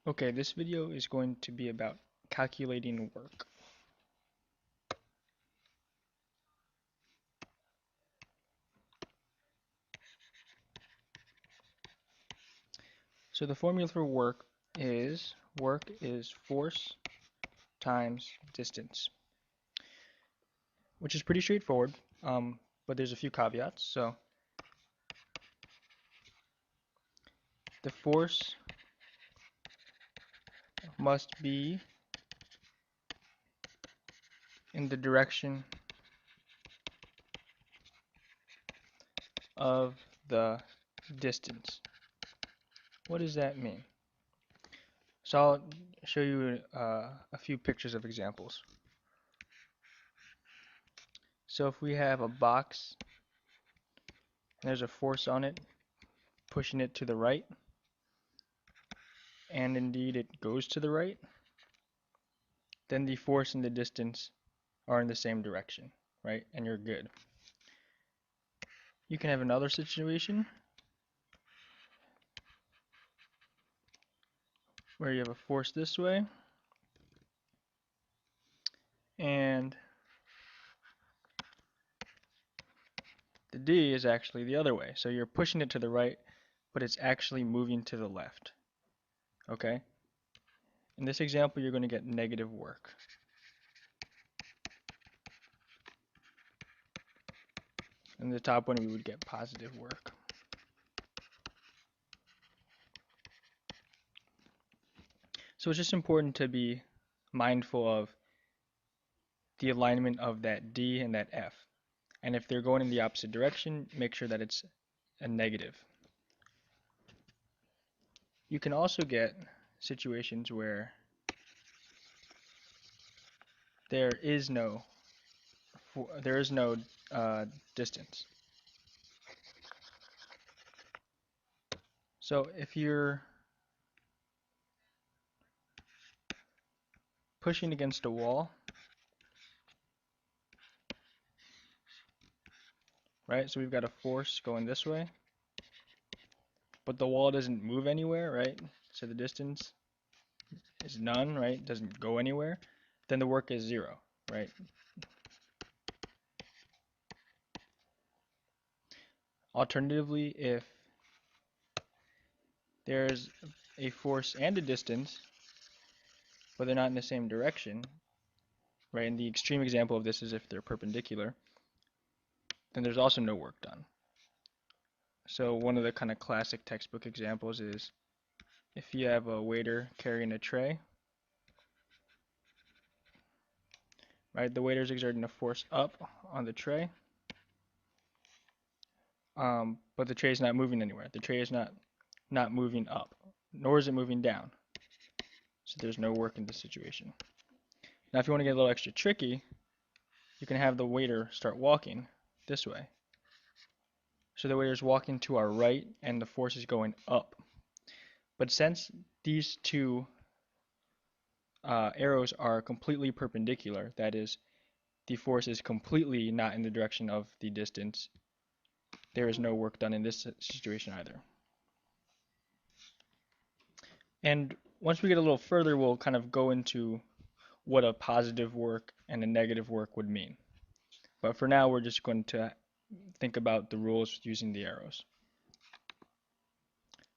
Okay, this video is going to be about calculating work. So the formula for work is force times distance, which is pretty straightforward, but there's a few caveats. So the force must be in the direction of the distance. What does that mean? So I'll show you a few pictures of examples. So if we have a box and there's a force on it pushing it to the right, and indeed it goes to the right, then the force and the distance are in the same direction, right? And you're good. You can have another situation where you have a force this way and the D is actually the other way. So you're pushing it to the right, but it's actually moving to the left. Okay? In this example, you're going to get negative work. In the top one, we would get positive work. So it's just important to be mindful of the alignment of that D and that F. And if they're going in the opposite direction, make sure that it's a negative. You can also get situations where there is no distance. So if you're pushing against a wall, right? So we've got a force going this way, but the wall doesn't move anywhere, right? So the distance is none, right? Doesn't go anywhere. Then the work is 0, right? Alternatively, if there's a force and a distance, but they're not in the same direction, right? And the extreme example of this is if they're perpendicular, then there's also no work done. So one of the kind of classic textbook examples is if you have a waiter carrying a tray, right? The waiter's exerting a force up on the tray, but the tray is not moving anywhere. The tray is not moving up, nor is it moving down. So there's no work in this situation. Now, if you want to get a little extra tricky, you can have the waiter start walking this way. So the waiter is walking to our right, and the force is going up. But since these two arrows are completely perpendicular, that is, the force is completely not in the direction of the distance, there is no work done in this situation either. And once we get a little further, we'll kind of go into what a positive work and a negative work would mean. But for now, we're just going to think about the rules using the arrows.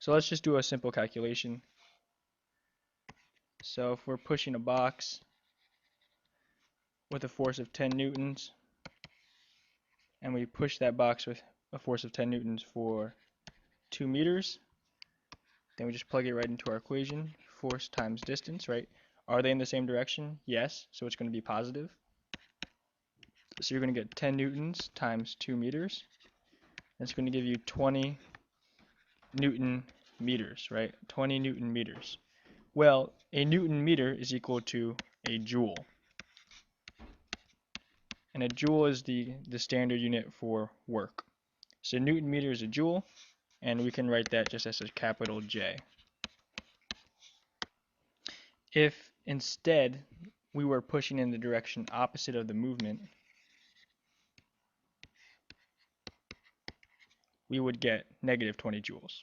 So let's just do a simple calculation. So if we're pushing a box with a force of 10 newtons, and we push that box with a force of 10 newtons for 2 meters, then we just plug it right into our equation, force times distance, right? Are they in the same direction? Yes, so it's going to be positive. So you're going to get 10 newtons times 2 meters. That's going to give you 20 Newton meters, right? 20 Newton meters. Well, a Newton meter is equal to a joule. And a joule is the standard unit for work. So Newton meter is a joule, and we can write that just as a capital J. If instead we were pushing in the direction opposite of the movement, we would get negative 20 joules.